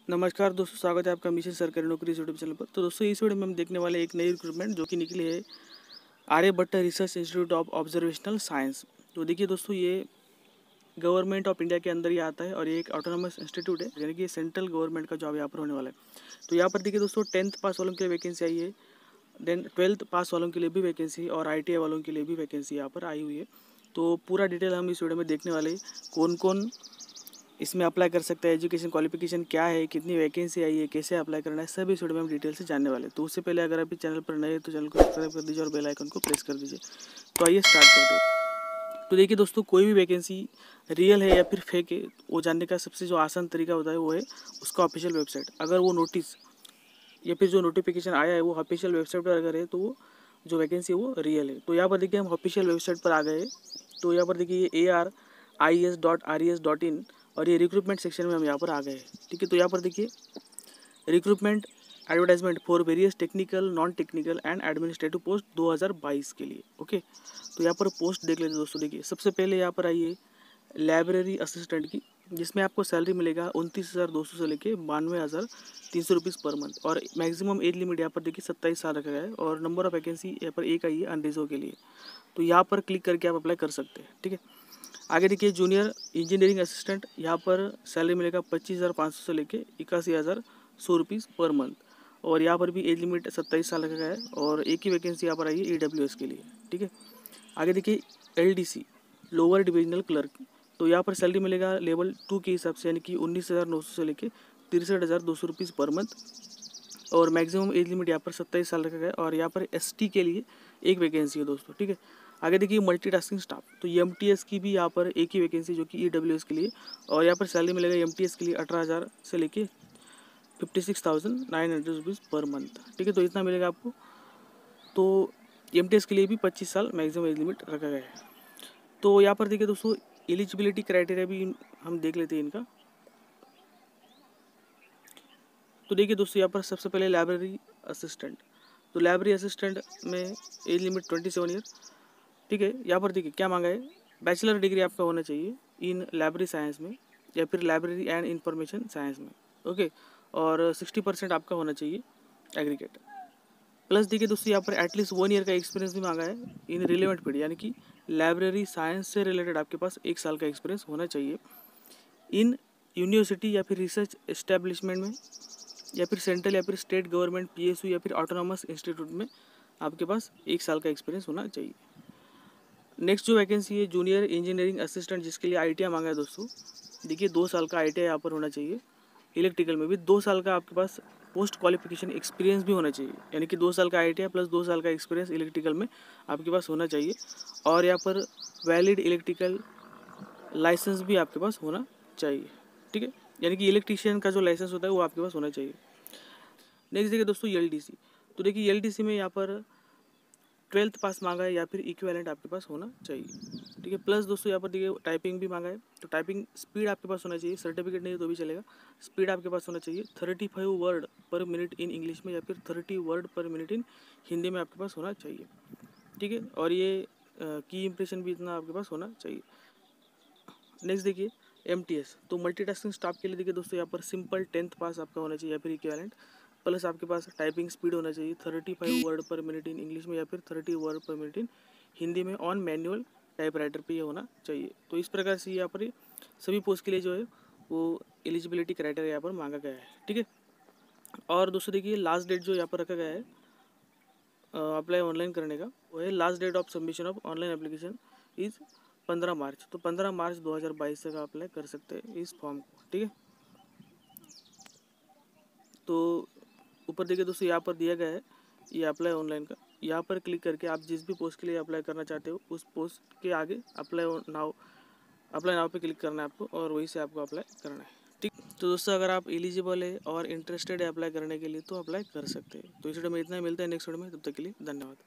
नमस्कार दोस्तों, स्वागत है आपका मिशन सरकारी नौकरी यूट्यूब चैनल पर। तो दोस्तों, इस वीडियो में हम देखने वाले एक नई रिक्रूटमेंट जो कि निकली है Aryabhatta Research Institute of Observational Science. तो देखिए दोस्तों, ये गवर्नमेंट ऑफ इंडिया के अंदर ही आता है और ये एक ऑटोनॉमस इंस्टीट्यूट है, यानी कि सेंट्रल गवर्नमेंट का जॉब यहाँ पर होने वाला है। तो यहाँ पर देखिए दोस्तों, 10th पास वालों के लिए वैकेंसी आई है, देन 12th पास वालों के लिए भी वैकेंसी और ITI वालों के लिए भी वैकेंसी यहाँ पर आई हुई है। तो पूरा डिटेल हम इस वीडियो में देखने वाले हैं, कौन कौन इसमें अप्लाई कर सकता है, एजुकेशन क्वालिफिकेशन क्या है, कितनी वैकेंसी आई है, कैसे अप्लाई करना है, सब इस वीडियो में हम डिटेल से जानने वाले हैं। तो उससे पहले अगर आप इस चैनल पर नए हैं तो चैनल को सब्सक्राइब कर दीजिए और बेल आइकन को प्रेस कर दीजिए। तो आइए स्टार्ट करते हैं। तो देखिए दोस्तों, कोई भी वैकेंसी रियल है या फिर फेक है, वो जानने का सबसे जो आसान तरीका होता है वो है उसका ऑफिशियल वेबसाइट। अगर वो नोटिस या फिर जो नोटिफिकेशन आया है वो ऑफिशियल वेबसाइट पर अगर है तो वो जो वैकेंसी है वो रियल है। तो यहाँ पर देखिए हम ऑफिशियल वेबसाइट पर आ गए। तो यहाँ पर देखिए ये ARIS.RES.in और ये रिक्रूटमेंट सेक्शन में हम यहाँ पर आ गए हैं। ठीक है, तो यहाँ पर देखिए recruitment advertisement for various technical, non technical and administrative post 2022 के लिए। ओके, तो यहाँ पर पोस्ट देख लेते दोस्तों। देखिए सबसे पहले यहाँ पर आइए लाइब्रेरी असिस्टेंट की, जिसमें आपको सैलरी मिलेगा 29,200 से लेके 92,300 रुपीज़ पर मंथ और मैक्सिमम एज लिमिट यहाँ पर देखिए 27 साल रखा गया है और नंबर ऑफ वैकेंसी यहाँ पर एक आई है अनरिजर्व के लिए। तो यहाँ पर क्लिक करके आप अप्लाई कर सकते हैं। ठीक है, आगे देखिए जूनियर इंजीनियरिंग असिस्टेंट, यहाँ पर सैलरी मिलेगा 25,500 से लेके 81,100 रुपीज़ पर मंथ और यहाँ पर भी एज लिमिट 27 साल रखा गया है और एक ही वैकेंसी यहाँ पर आई है EWS के लिए। ठीक है, आगे देखिए LDC लोअर डिविजनल क्लर्क, तो यहाँ पर सैलरी मिलेगा लेवल 2 के हिसाब से, यानी कि 19,900 से लेके 63,200 रुपीज़ पर मंथ और मैक्सिमम एज लिमिट यहाँ पर 27 साल रखा गया है और यहाँ पर ST के लिए एक वैकेंसी है दोस्तों। ठीक है, आगे देखिए मल्टीटास्किंग स्टाफ, तो MTS की भी यहाँ पर एक ही वैकेंसी जो कि EWS के लिए और यहाँ पर सैलरी मिलेगा MTS के लिए 18,000 से लेके 56,900 रुपीज़ पर मंथ। ठीक है, तो इतना मिलेगा आपको। तो MTS के लिए भी 25 साल मैक्सिमम एज लिमिट रखा गया है। तो यहाँ पर देखिए दोस्तों, एलिजिबिलिटी क्राइटेरिया भी हम देख लेते हैं इनका। तो देखिए दोस्तों, यहाँ पर सबसे पहले लाइब्रेरी असिस्टेंट, तो लाइब्रेरी असिस्टेंट में एज लिमिट 27 ईयर। ठीक है, यहाँ पर देखिए क्या मांगा है, बैचलर डिग्री आपका होना चाहिए इन लाइब्रेरी साइंस में या फिर लाइब्रेरी एंड इंफॉर्मेशन साइंस में। ओके, और 60% आपका होना चाहिए एग्रीगेट। प्लस देखिए दोस्तों, यहाँ पर एटलीस्ट 1 ईयर का एक्सपीरियंस भी मांगा है इन रिलेवेंट फील्ड, यानी कि लाइब्रेरी साइंस से रिलेटेड आपके पास 1 साल का एक्सपीरियंस होना चाहिए इन यूनिवर्सिटी या फिर रिसर्च एस्टेब्लिशमेंट में या फिर सेंट्रल या फिर स्टेट गवर्नमेंट PSU या फिर ऑटोनॉमस इंस्टीट्यूट में आपके पास 1 साल का एक्सपीरियंस होना चाहिए। नेक्स्ट जो वैकेंसी है जूनियर इंजीनियरिंग असिस्टेंट, जिसके लिए ITI मांगा है दोस्तों। देखिए 2 साल का ITI यहाँ पर होना चाहिए। इलेक्ट्रिकल में भी 2 साल का आपके पास पोस्ट क्वालिफिकेशन एक्सपीरियंस भी होना चाहिए, यानी कि 2 साल का ITI प्लस 2 साल का एक्सपीरियंस इलेक्ट्रिकल में आपके पास होना चाहिए और यहाँ पर वैलिड इलेक्ट्रिकल लाइसेंस भी आपके पास होना चाहिए। ठीक है, यानी कि इलेक्ट्रीशियन का जो लाइसेंस होता है वो आपके पास होना चाहिए। नेक्स्ट देखिए दोस्तों LDC, तो देखिए LDC में यहाँ पर 12th पास मांगा है या फिर इक्विवेलेंट आपके पास होना चाहिए। ठीक है, प्लस दोस्तों यहाँ पर देखिए टाइपिंग भी मांगा है, तो टाइपिंग स्पीड आपके पास होना चाहिए, सर्टिफिकेट नहीं है तो भी चलेगा, स्पीड आपके पास होना चाहिए 35 वर्ड पर मिनट इन इंग्लिश में या फिर 30 वर्ड पर मिनट इन हिंदी में आपके पास होना चाहिए। ठीक है, और ये की इम्प्रेशन भी इतना आपके पास होना चाहिए। नेक्स्ट देखिए MTS, तो मल्टीटास्किंग स्टाफ के लिए देखिए दोस्तों, यहाँ पर सिंपल 10th पास आपका होना चाहिए या फिर इक्विवेलेंट, प्लस आपके पास टाइपिंग स्पीड होना चाहिए 35 वर्ड पर मिनट इन इंग्लिश में या फिर 30 वर्ड पर मिनट इन हिंदी में ऑन मैनुअल टाइपराइटर पे ये होना चाहिए। तो इस प्रकार से यहाँ पर सभी पोस्ट के लिए जो है वो एलिजिबिलिटी क्राइटेरिया यहाँ पर मांगा गया है। ठीक है, और दोस्तों देखिए लास्ट डेट जो यहाँ पर रखा गया है अप्लाई ऑनलाइन करने का, वो है last date of submission of online application is 15 March. तो 15 मार्च 2022 तक अप्लाई कर सकते हैं इस फॉर्म को। ठीक है, तो ऊपर देखिए दोस्तों यहाँ पर दिया गया है ये अप्लाई ऑनलाइन का, यहाँ पर क्लिक करके आप जिस भी पोस्ट के लिए अप्लाई करना चाहते हो उस पोस्ट के आगे अप्लाई नाउ पे क्लिक करना है आपको और वहीं से आपको अप्लाई करना है। ठीक, तो दोस्तों अगर आप एलिजिबल है और इंटरेस्टेड है अप्लाई करने के लिए तो अप्लाई कर सकते हैं। तो इस वीडियो में इतना ही, मिलता है नेक्स्ट वीडियो में, तब तक के लिए धन्यवाद।